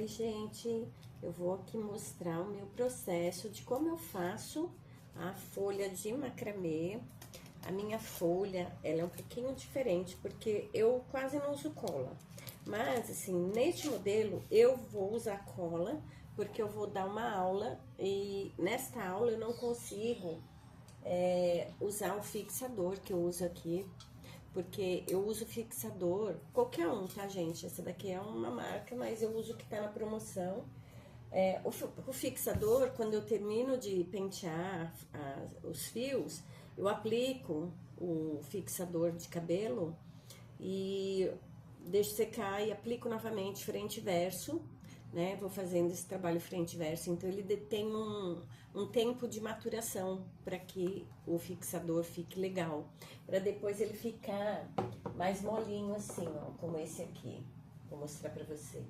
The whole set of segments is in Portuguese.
Oi, gente, eu vou aqui mostrar o meu processo de como eu faço a folha de macramê. A minha folha, ela é um pouquinho diferente, porque eu quase não uso cola. Mas, assim, neste modelo, eu vou usar cola, porque eu vou dar uma aula, e nesta aula eu não consigo usar o fixador que eu uso aqui, porque eu uso fixador, qualquer um, tá, gente? Essa daqui é uma marca, mas eu uso o que tá na promoção. O fixador, quando eu termino de pentear os fios, eu aplico o fixador de cabelo e deixo secar e aplico novamente frente e verso, né? Vou fazendo esse trabalho frente e verso, então ele tem um tempo de maturação para que o fixador fique legal, para depois ele ficar mais molinho assim, ó, como esse aqui. Vou mostrar para vocês.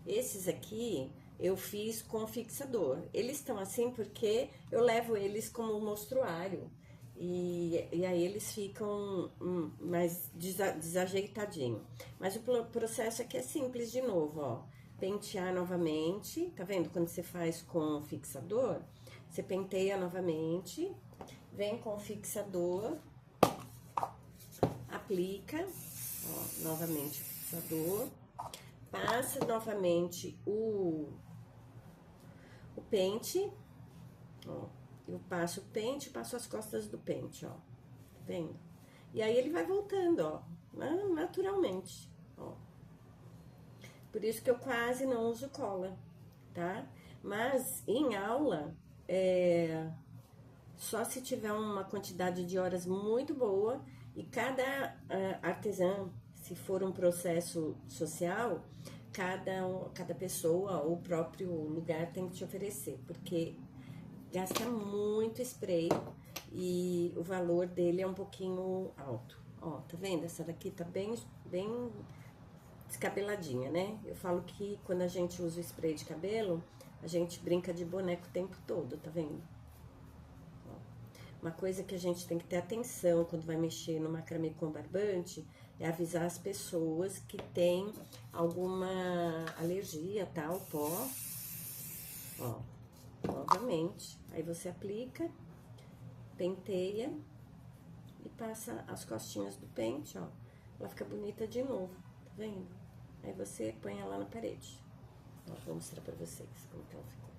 Esses aqui eu fiz com fixador. Eles estão assim porque eu levo eles como mostruário. E aí eles ficam mais desajeitadinho. Mas o processo aqui é simples de novo, ó. Pentear novamente, tá vendo? Quando você faz com fixador, você penteia novamente, vem com o fixador, aplica, ó, novamente o fixador, passa novamente o pente, ó. Eu passo o pente, passo as costas do pente, ó. Tá vendo? E aí ele vai voltando, ó, naturalmente, ó. Por isso que eu quase não uso cola, tá? Mas em aula, só se tiver uma quantidade de horas muito boa e cada artesã, se for um processo social, cada pessoa ou o próprio lugar tem que te oferecer, porque gasta muito spray e o valor dele é um pouquinho alto. Ó, tá vendo? Essa daqui tá bem descabeladinha, né? Eu falo que quando a gente usa o spray de cabelo, a gente brinca de boneco o tempo todo, tá vendo? Ó, uma coisa que a gente tem que ter atenção quando vai mexer no macramê com barbante é avisar as pessoas que tem alguma alergia, tal, pó. Ó, novamente, aí você aplica, penteia e passa as costinhas do pente, ó. Ela fica bonita de novo, tá vendo? Aí você põe ela na parede. Ó, vou mostrar pra vocês como que ela ficou.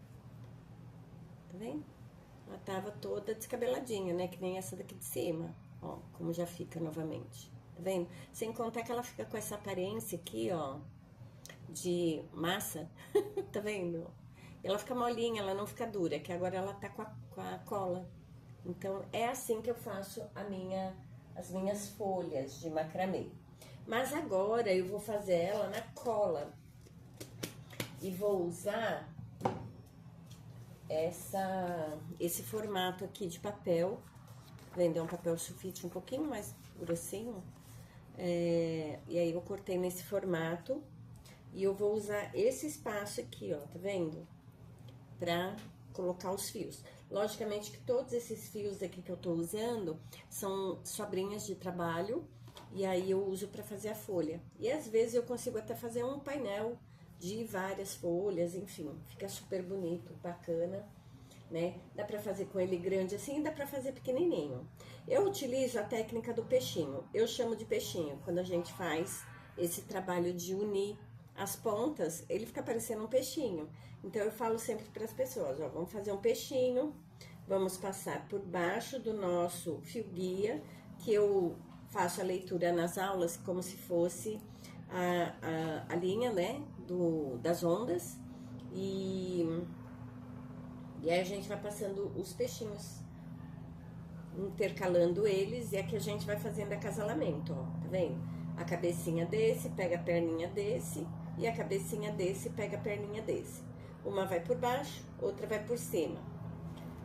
Tá vendo? Ela tava toda descabeladinha, né? Que nem essa daqui de cima. Ó, como já fica novamente. Tá vendo? Sem contar que ela fica com essa aparência aqui, ó, de massa. Tá vendo? Ela fica molinha, ela não fica dura, que agora ela tá com a cola. Então, é assim que eu faço as minhas folhas de macramê. Mas agora eu vou fazer ela na cola. E vou usar esse formato aqui de papel. Vender um papel sulfite um pouquinho mais grossinho. E aí eu cortei nesse formato. E eu vou usar esse espaço aqui, ó, tá vendo? Pra colocar os fios. Logicamente que todos esses fios aqui que eu tô usando são sobrinhas de trabalho. E aí eu uso pra fazer a folha. E às vezes eu consigo até fazer um painel de várias folhas, enfim. Fica super bonito, bacana, né? Dá pra fazer com ele grande assim, dá pra fazer pequenininho. Eu utilizo a técnica do peixinho. Eu chamo de peixinho quando a gente faz esse trabalho de unir as pontas, ele fica parecendo um peixinho. Então, eu falo sempre para as pessoas, ó, vamos fazer um peixinho, vamos passar por baixo do nosso fio guia, que eu faço a leitura nas aulas como se fosse a linha, né, das ondas, e aí a gente vai passando os peixinhos, intercalando eles, e aqui a gente vai fazendo acasalamento, ó, tá vendo? A cabecinha desse, pega a perninha desse, e a cabecinha desse pega a perninha desse. Uma vai por baixo, outra vai por cima.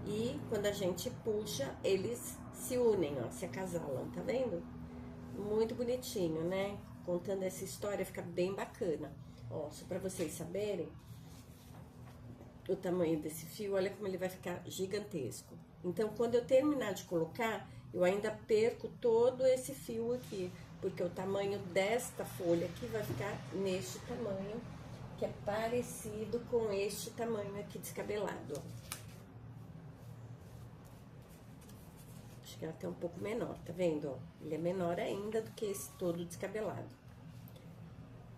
E quando a gente puxa, eles se unem, ó, se acasalam, tá vendo? Muito bonitinho, né? Contando essa história, fica bem bacana. Ó, só pra vocês saberem o tamanho desse fio, olha como ele vai ficar gigantesco. Então, quando eu terminar de colocar, eu ainda perco todo esse fio aqui, porque o tamanho desta folha aqui vai ficar neste tamanho que é parecido com este tamanho aqui descabelado, ó. Acho que é até um pouco menor, tá vendo, ó? Ele é menor ainda do que esse todo descabelado.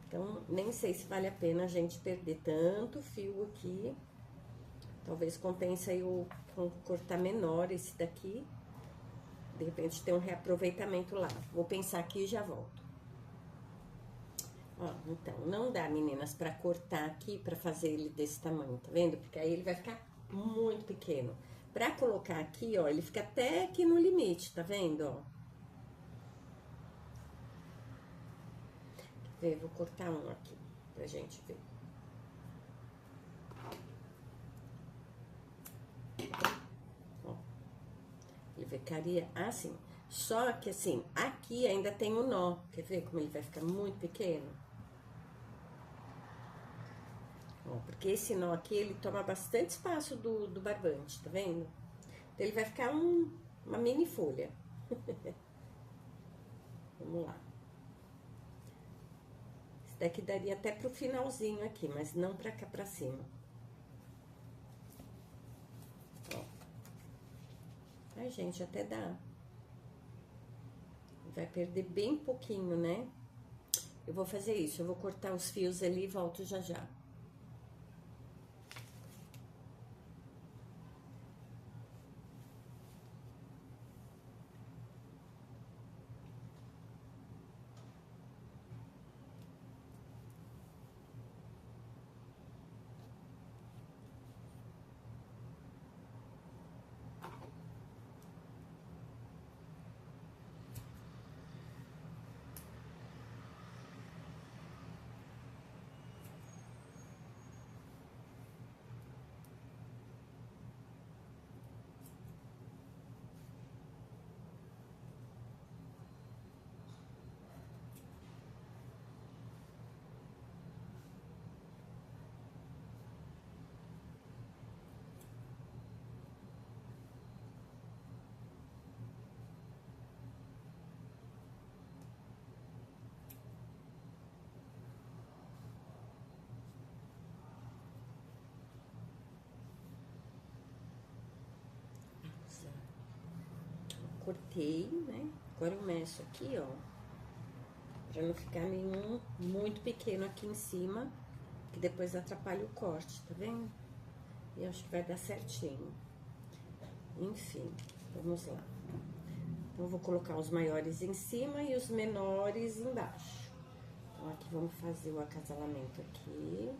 Então, nem sei se vale a pena a gente perder tanto fio aqui. Talvez compense aí eu cortar menor esse daqui. De repente, ter um reaproveitamento lá. Vou pensar aqui e já volto. Ó, então, não dá, meninas, pra cortar aqui, pra fazer ele desse tamanho, tá vendo? Porque aí ele vai ficar muito pequeno. Pra colocar aqui, ó, ele fica até aqui no limite, tá vendo, ó? Quer ver? Vou cortar um aqui, pra gente ver. Ó, ele ficaria assim. Só que, assim, aqui ainda tem o nó. Quer ver como ele vai ficar muito pequeno? Ó, porque esse nó aqui, ele toma bastante espaço do barbante, tá vendo? Então, ele vai ficar uma mini folha. Vamos lá. Esse daqui daria até pro finalzinho aqui, mas não pra cá, pra cima. Ó. Ai, gente, até dá. Vai perder bem pouquinho, né? Eu vou fazer isso, eu vou cortar os fios ali e volto já já. Cortei, né? Agora eu meço aqui, ó. Pra não ficar nenhum muito pequeno aqui em cima, que depois atrapalha o corte, tá vendo? E acho que vai dar certinho. Enfim, vamos lá. Então, eu vou colocar os maiores em cima e os menores embaixo. Então, aqui vamos fazer o acasalamento aqui.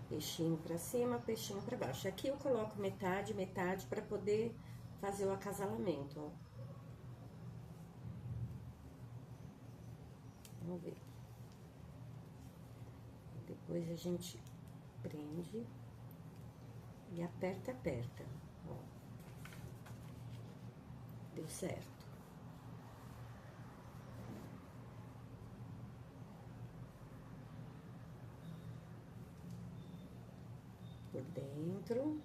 Peixinho pra cima, peixinho pra baixo. Aqui eu coloco metade, metade, pra poder fazer o acasalamento, ó. Vamos ver. Depois a gente prende e aperta, aperta, ó. Deu certo. Por dentro,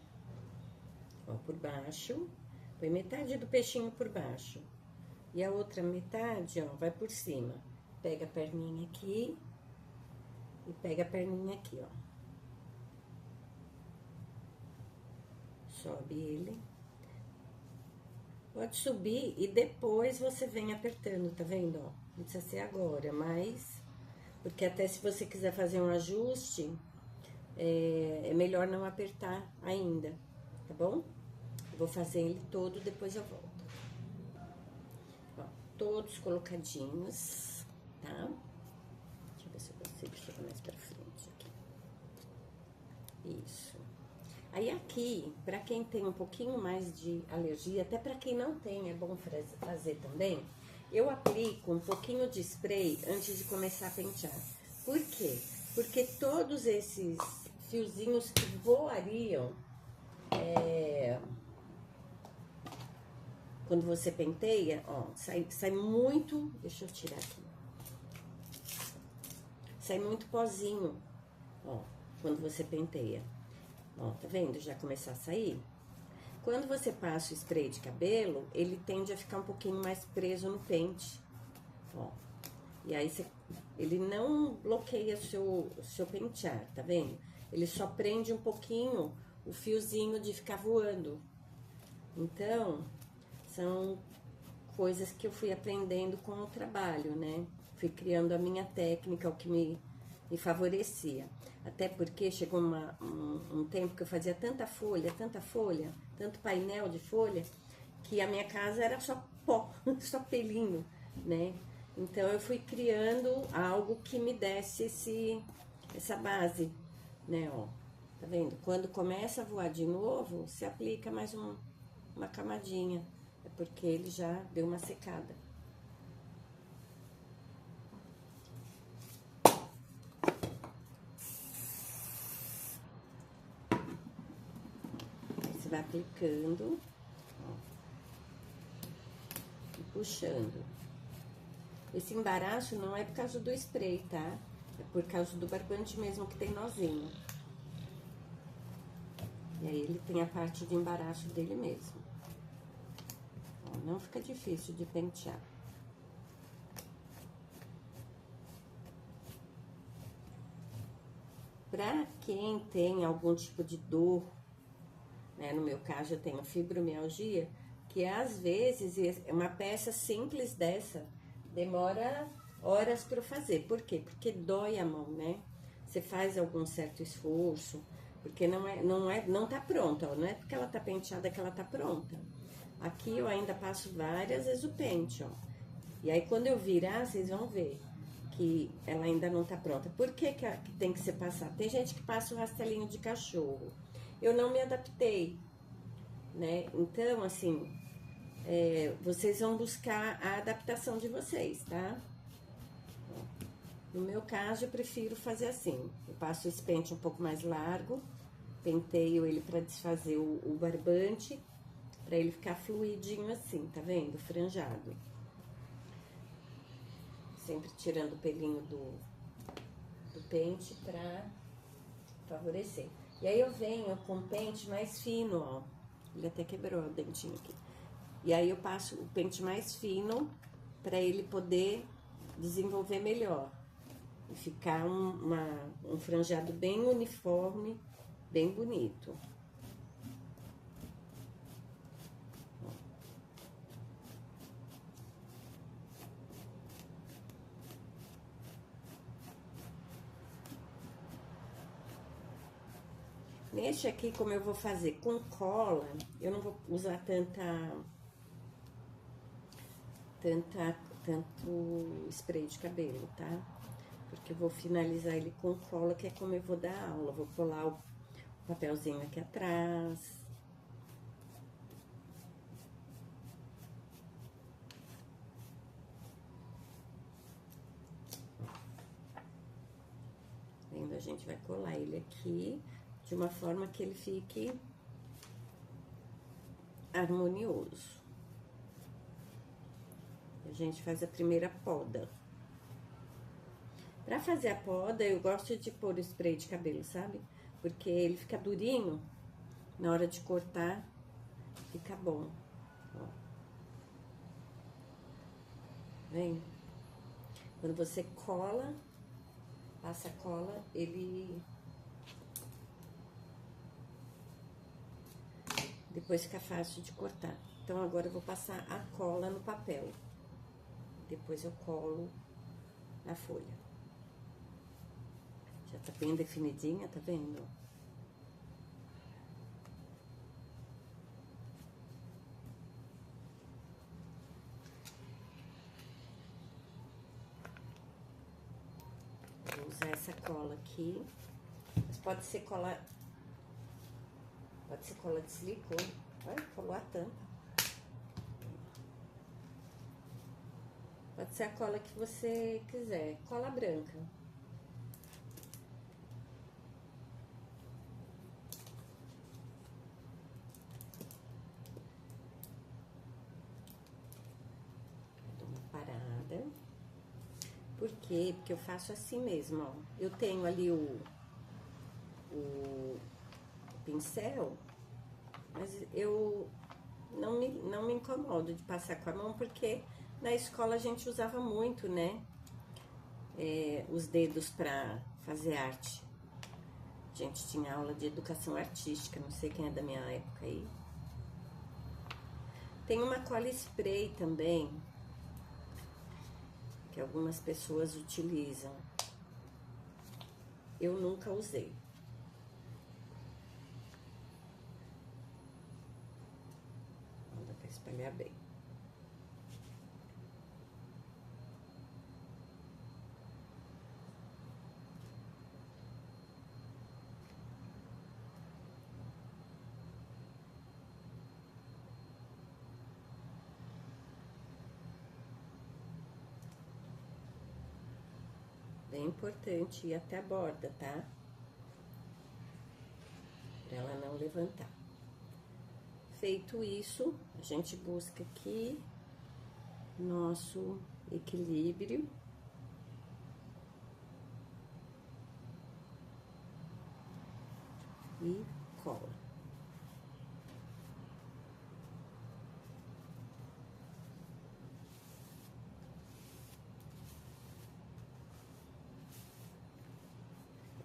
ó, por baixo. Põe metade do peixinho por baixo. E a outra metade, ó, vai por cima. Pega a perninha aqui e pega a perninha aqui, ó. Sobe ele. Pode subir e depois você vem apertando, tá vendo, ó? Não precisa ser agora, mas... Porque até se você quiser fazer um ajuste, é melhor não apertar ainda, tá bom? Eu vou fazer ele todo, depois eu volto. Ó, todos colocadinhos, tá? Deixa eu ver se eu consigo chegar mais pra frente aqui. Isso. Aí aqui, pra quem tem um pouquinho mais de alergia, até pra quem não tem, é bom fazer também, eu aplico um pouquinho de spray antes de começar a pentear. Por quê? Porque todos esses fiozinhos que voariam, quando você penteia, ó, sai muito... Deixa eu tirar aqui. Sai muito pozinho, ó, quando você penteia. Ó, tá vendo? Já começar a sair. Quando você passa o spray de cabelo, ele tende a ficar um pouquinho mais preso no pente. ó. E aí, ele não bloqueia seu pentear, tá vendo? Ele só prende um pouquinho o fiozinho de ficar voando. Então, são coisas que eu fui aprendendo com o trabalho, né? Fui criando a minha técnica, o que me favorecia. Até porque chegou um tempo que eu fazia tanta folha, tanto painel de folha, que a minha casa era só pó, só pelinho, né? Então eu fui criando algo que me desse essa base, né? Ó, tá vendo? Quando começa a voar de novo, se aplica mais uma camadinha. É porque ele já deu uma secada. Você vai aplicando, ó, e puxando. Esse embaraço não é por causa do spray, tá? É por causa do barbante mesmo que tem nozinho. E aí ele tem a parte de embaraço dele mesmo. Ó, não fica difícil de pentear. Pra quem tem algum tipo de dor, né? No meu caso, eu tenho fibromialgia, que às vezes uma peça simples dessa demora horas para fazer. Por quê? Porque dói a mão, né? Você faz algum certo esforço, porque não tá pronta, ó, não é porque ela tá penteada que ela tá pronta. Aqui eu ainda passo várias vezes o pente, ó. E aí quando eu virar, vocês vão ver que ela ainda não tá pronta. Por que tem que ser passado? Tem gente que passa o rastelinho de cachorro. Eu não me adaptei, né? Então, assim, vocês vão buscar a adaptação de vocês, tá? No meu caso, eu prefiro fazer assim. Eu passo esse pente um pouco mais largo, penteio ele para desfazer o barbante, para ele ficar fluidinho assim, tá vendo? Franjado. Sempre tirando o pelinho do pente pra favorecer. E aí eu venho com o pente mais fino, ó. Ele até quebrou o dentinho aqui. E aí eu passo o pente mais fino pra ele poder desenvolver melhor. E ficar um franjado bem uniforme, bem bonito. Neste aqui, como eu vou fazer com cola, eu não vou usar tanto spray de cabelo, tá? Porque eu vou finalizar ele com cola, que é como eu vou dar aula. Vou colar o papelzinho aqui atrás. Vendo? A gente vai colar ele aqui de uma forma que ele fique harmonioso. A gente faz a primeira poda. Pra fazer a poda, eu gosto de pôr o spray de cabelo, sabe? Porque ele fica durinho, na hora de cortar, fica bom. Ó. Vem? Quando você cola, passa a cola, ele... Depois fica fácil de cortar. Então, agora eu vou passar a cola no papel. Depois eu colo na folha. Já tá bem definidinha, tá vendo? Vou usar essa cola aqui. Mas pode ser cola de silicone. Olha, colou a tampa. Pode ser a cola que você quiser. Cola branca. Dou uma parada. Por quê? Porque eu faço assim mesmo, ó. Eu tenho ali o pincel, mas eu não me incomodo de passar com a mão, porque Na escola a gente usava muito, né? Os dedos para fazer arte. A gente tinha aula de educação artística, não sei quem é da minha época aí. Tem uma cola spray também, que algumas pessoas utilizam. Eu nunca usei. Dá pra espalhar bem. Bem importante ir até a borda, tá? Pra ela não levantar. Feito isso, a gente busca aqui nosso equilíbrio. E cola.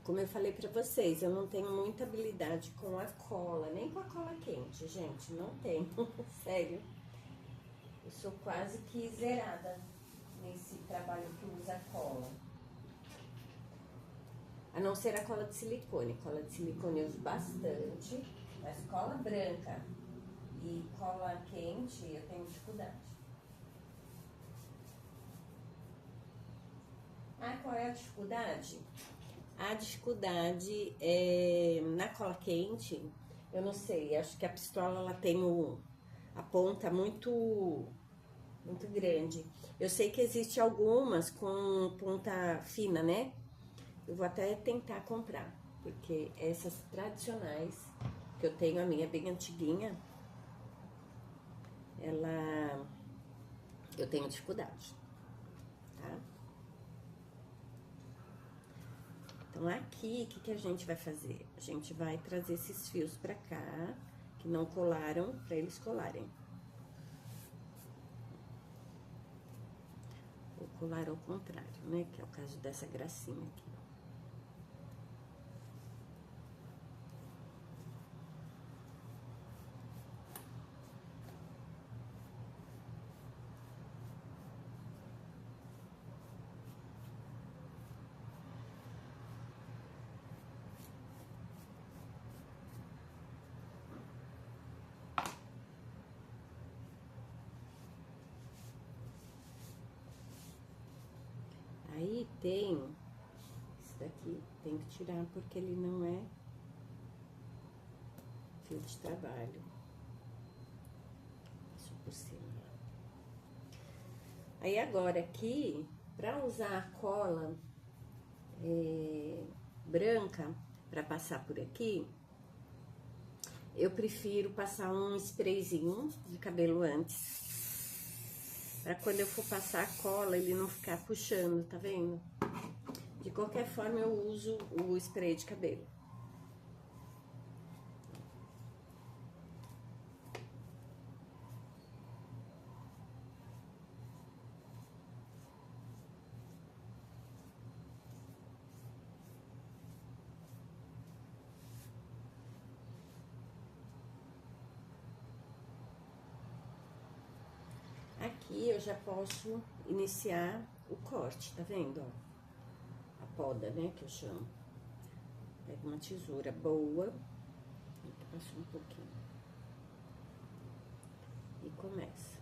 Como eu falei pra vocês, eu não tenho muita habilidade com a cola, nem com a cola quente, gente, não tenho, sério. Eu sou quase que zerada nesse trabalho que usa cola. A não ser a cola de silicone. Cola de silicone eu uso bastante, mas cola branca e cola quente eu tenho dificuldade. Ah, qual é a dificuldade? A dificuldade é na cola quente, eu não sei, acho que a pistola ela tem a ponta muito grande. Eu sei que existe algumas com ponta fina, né? Eu vou até tentar comprar, porque essas tradicionais, que eu tenho, a minha bem antiguinha, eu tenho dificuldade, tá? Então, aqui, o que a gente vai fazer? A gente vai trazer esses fios pra cá, que não colaram, pra eles colarem. Vou colar ao contrário, né? Que é o caso dessa gracinha aqui. Aí tem, esse daqui tem que tirar porque ele não é fio de trabalho. Isso por cima. Aí agora aqui, pra usar a cola branca, pra passar por aqui, eu prefiro passar um sprayzinho de cabelo antes. Pra quando eu for passar a cola, ele não ficar puxando, tá vendo? De qualquer forma, eu uso o spray de cabelo. Aqui eu já posso iniciar o corte, tá vendo? Ó, a poda, né, que eu chamo. Pega uma tesoura boa, passo um pouquinho. E começa.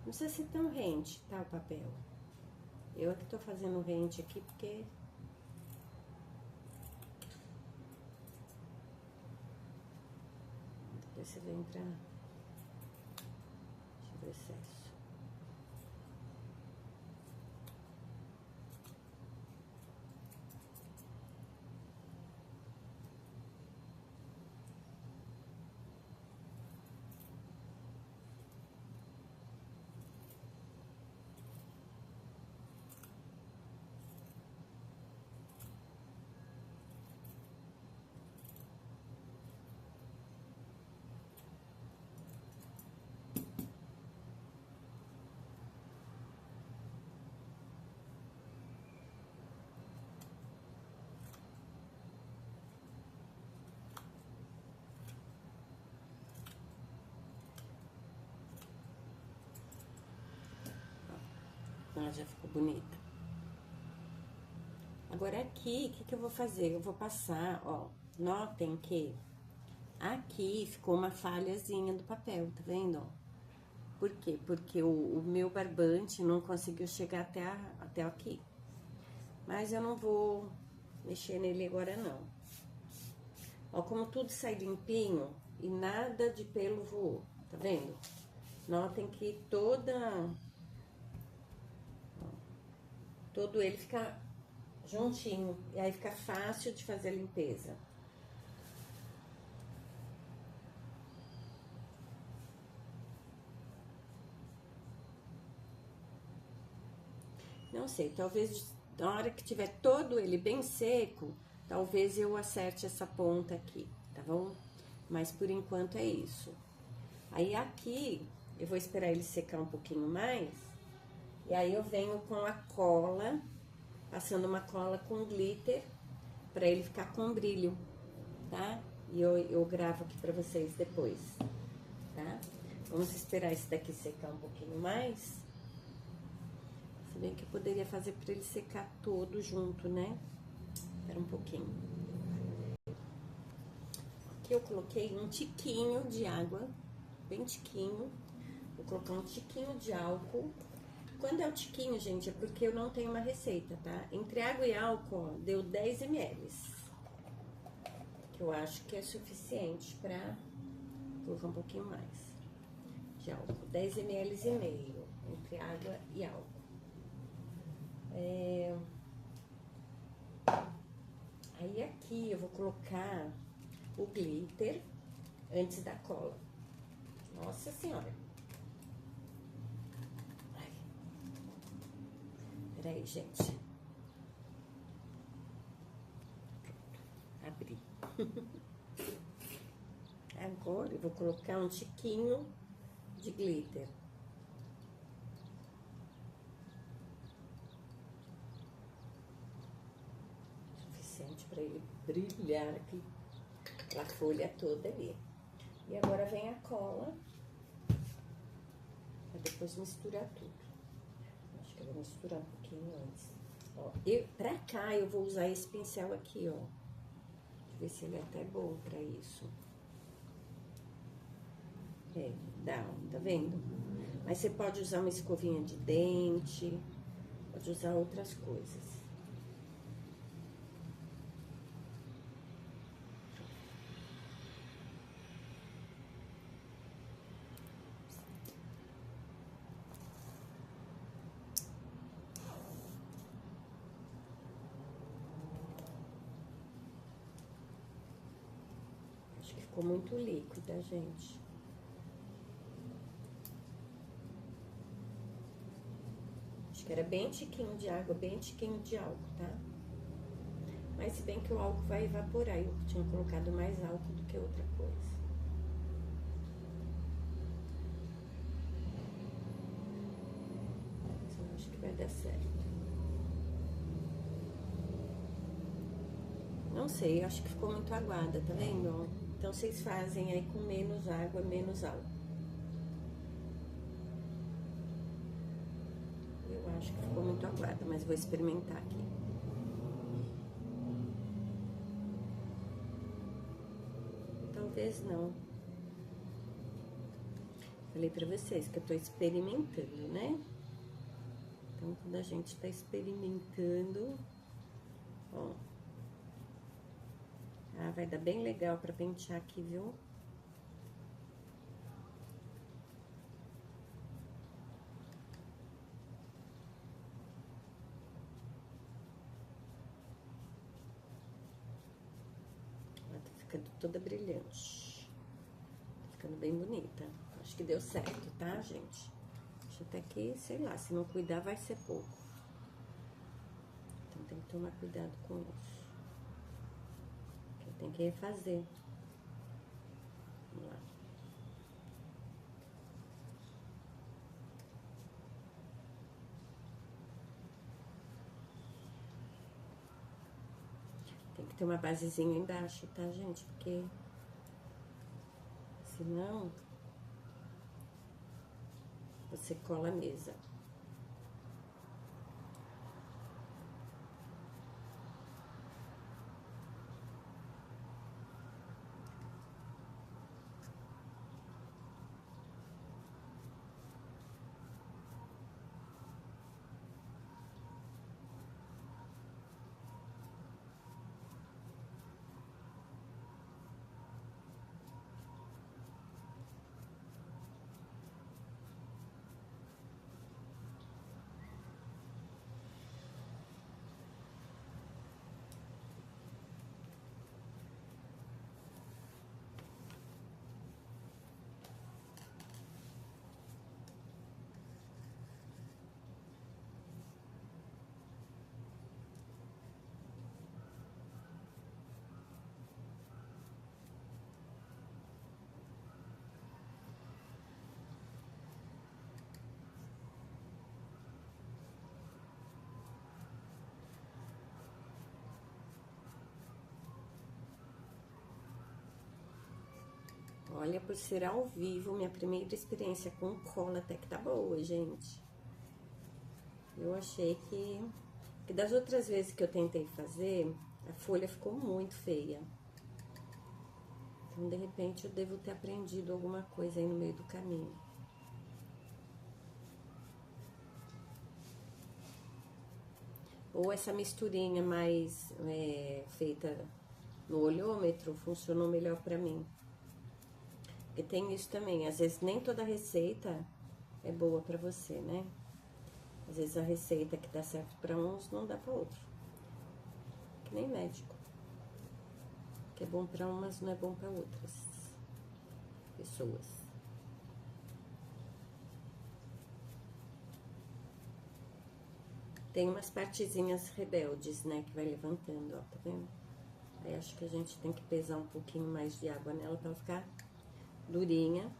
Não precisa ser tão rente, tá, o papel? Eu é que tô fazendo rente aqui porque... Depois você vem pra... Deixa eu ver o excesso. Ela já ficou bonita. Agora aqui, o que eu vou fazer? Eu vou passar, ó, notem que aqui ficou uma falhazinha do papel, tá vendo? Por quê? Porque o meu barbante não conseguiu chegar até aqui. Mas eu não vou mexer nele agora, não. Ó, como tudo sai limpinho e nada de pelo voou, tá vendo? Notem que todo ele fica juntinho, e aí fica fácil de fazer a limpeza. Não sei, talvez na hora que tiver todo ele bem seco, talvez eu acerte essa ponta aqui, tá bom? Mas por enquanto é isso. Aí aqui, eu vou esperar ele secar um pouquinho mais, e aí eu venho com a cola, passando uma cola com glitter, pra ele ficar com brilho, tá? E eu gravo aqui pra vocês depois, tá? Vamos esperar esse daqui secar um pouquinho mais. Se bem que eu poderia fazer pra ele secar todo junto, né? Espera um pouquinho. Aqui eu coloquei um tiquinho de água, bem tiquinho. Vou colocar um tiquinho de álcool. Quando é o tiquinho, gente, é porque eu não tenho uma receita, tá? Entre água e álcool, ó, deu 10 ml. Que eu acho que é suficiente pra colocar um pouquinho mais de álcool. 10 ml e meio, entre água e álcool. Aí aqui eu vou colocar o glitter antes da cola. Nossa Senhora! Ai. Peraí, gente. Abri. Agora eu vou colocar um tiquinho de glitter. Suficiente para ele brilhar aqui, a folha toda ali. E agora vem a cola, pra depois misturar tudo. Acho que eu vou misturar um pouquinho antes. Ó, pra cá eu vou usar esse pincel aqui, ó. Deixa eu ver se ele é até bom pra isso. É, dá, tá vendo? Mas você pode usar uma escovinha de dente, pode usar outras coisas. Acho que ficou muito líquida, gente. Acho que era bem tiquinho de água, bem tiquinho de álcool, tá? Mas se bem que o álcool vai evaporar, eu tinha colocado mais álcool do que outra coisa. Mas eu acho que vai dar certo. Não sei, acho que ficou muito aguada, tá vendo? Então, vocês fazem aí com menos água, menos álcool. Eu acho que ficou muito aguada, mas vou experimentar aqui. Talvez não. Falei pra vocês que eu tô experimentando, né? Então, quando a gente tá experimentando, ó. Ah, vai dar bem legal pra pentear aqui, viu? Ela tá ficando toda brilhante. Tá ficando bem bonita. Acho que deu certo, tá, gente? Acho até que, sei lá, se não cuidar vai ser pouco. Então tem que tomar cuidado com isso. Porque tem que refazer. Vamos lá. Tem que ter uma basezinha embaixo, tá, gente? Porque senão você cola a mesa. Olha, por ser ao vivo, minha primeira experiência com cola até que tá boa, gente. Eu achei que das outras vezes que eu tentei fazer, a folha ficou muito feia. Então, de repente, eu devo ter aprendido alguma coisa aí no meio do caminho. Ou essa misturinha mais feita no olhômetro funcionou melhor pra mim. Porque tem isso também, às vezes nem toda receita é boa pra você, né? Às vezes a receita que dá certo pra uns não dá pra outro. Que nem médico. O que é bom pra umas não é bom pra outras pessoas. Tem umas partezinhas rebeldes, né, que vai levantando, ó, tá vendo? Aí acho que a gente tem que pesar um pouquinho mais de água nela pra ela ficar durinha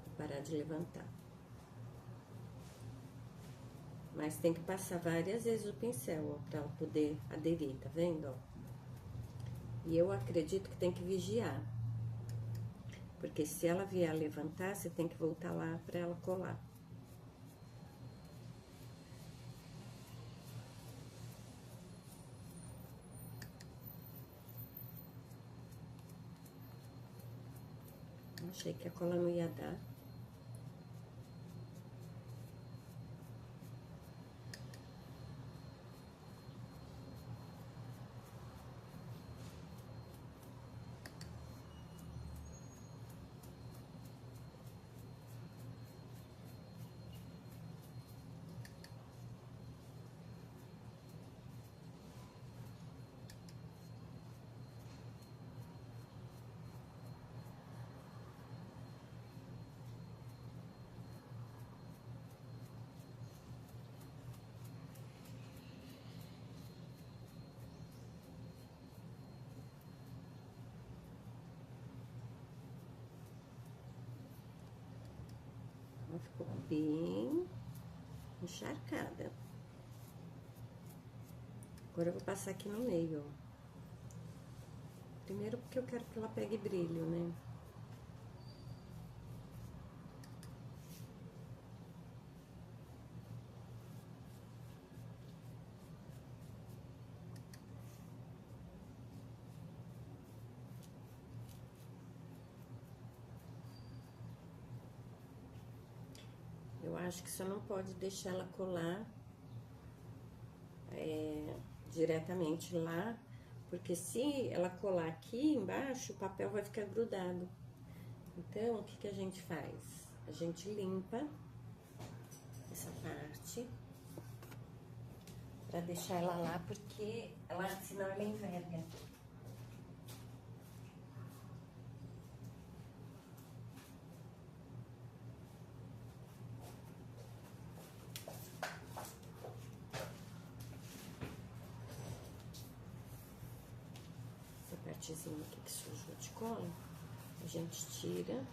e parar de levantar. Mas tem que passar várias vezes o pincel, ó, pra ela poder aderir, tá vendo, ó? E eu acredito que tem que vigiar. Porque se ela vier a levantar, você tem que voltar lá pra ela colar. Achei que a cola não ia dar. Ela ficou bem encharcada. Agora eu vou passar aqui no meio, ó. Primeiro porque eu quero que ela pegue brilho, né? Eu acho que você não pode deixar ela colar diretamente lá, porque se ela colar aqui embaixo, o papel vai ficar grudado. Então, o que que a gente faz? A gente limpa essa parte pra deixar ela lá, porque ela, senão ela enverga. Essa partezinha aqui que sujou de cola, a gente tira.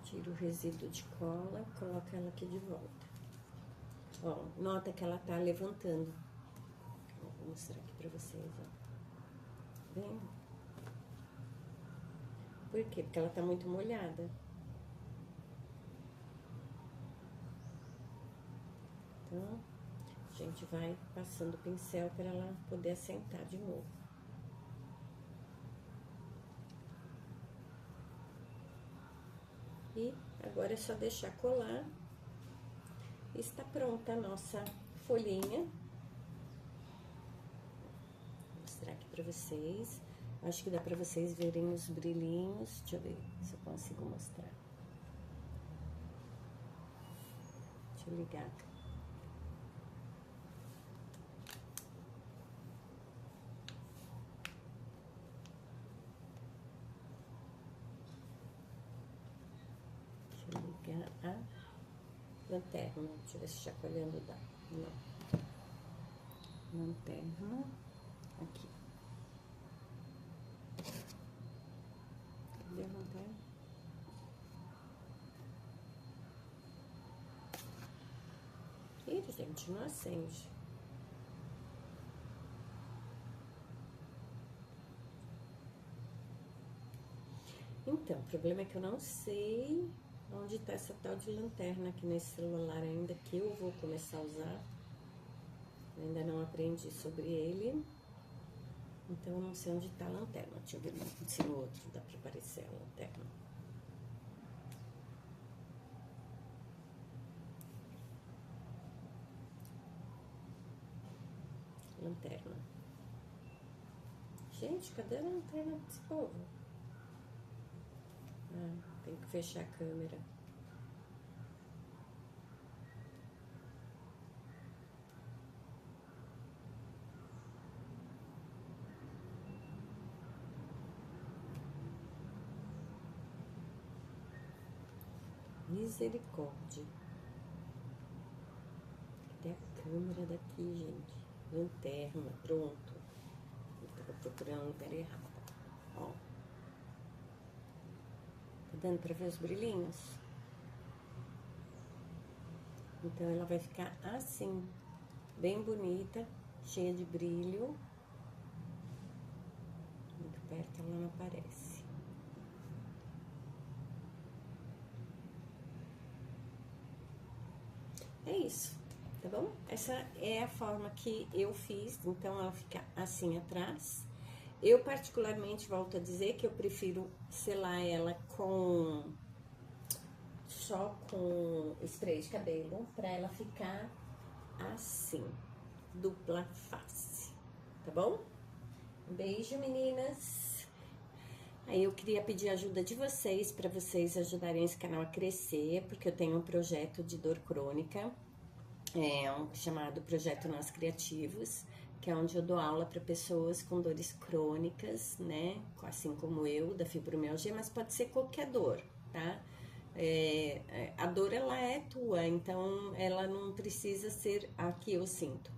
Tira o resíduo de cola, coloca ela aqui de volta. Ó, nota que ela tá levantando. Vou mostrar aqui pra vocês, ó. Tá vendo? Por quê? Porque ela tá muito molhada. Então, a gente vai passando o pincel para ela poder assentar de novo. E agora é só deixar colar. Está pronta a nossa folhinha. Vou mostrar aqui pra vocês. Acho que dá pra vocês verem os brilhinhos. Deixa eu ver se eu consigo mostrar. Deixa eu ligar. Deixa eu ligar a lanterna. Deixa eu ver se chacoalhando dá. Não. Lanterna. Aqui. gente, não acende. Então, o problema é que eu não sei onde tá essa tal de lanterna aqui nesse celular ainda, que eu vou começar a usar. Eu ainda não aprendi sobre ele. Então, eu não sei onde tá a lanterna. Deixa eu ver se no outro dá pra aparecer a lanterna. Lanterna. Gente, cadê a lanterna desse povo? Ah, tem que fechar a câmera. Misericórdia. Cadê a câmera daqui, gente? Lanterna, pronto. Eu tava procurando a lanterna errada. Ó. Tá dando pra ver os brilhinhos? Então, ela vai ficar assim, bem bonita, cheia de brilho. Muito perto ela não aparece. É isso, tá bom? Essa é a forma que eu fiz, então ela fica assim atrás. Eu particularmente volto a dizer que eu prefiro selar ela só com spray de cabelo, pra ela ficar assim, dupla face, tá bom? Um beijo, meninas! Aí eu queria pedir a ajuda de vocês, para vocês ajudarem esse canal a crescer, porque eu tenho um projeto de dor crônica, chamado Projeto Nós Criativos, que é onde eu dou aula para pessoas com dores crônicas, né? Assim como eu, da fibromialgia, mas pode ser qualquer dor, tá? A dor, ela é tua, então ela não precisa ser a que eu sinto.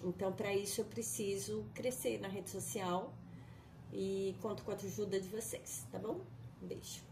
Então, para isso, eu preciso crescer na rede social e conto com a ajuda de vocês, tá bom? Um beijo.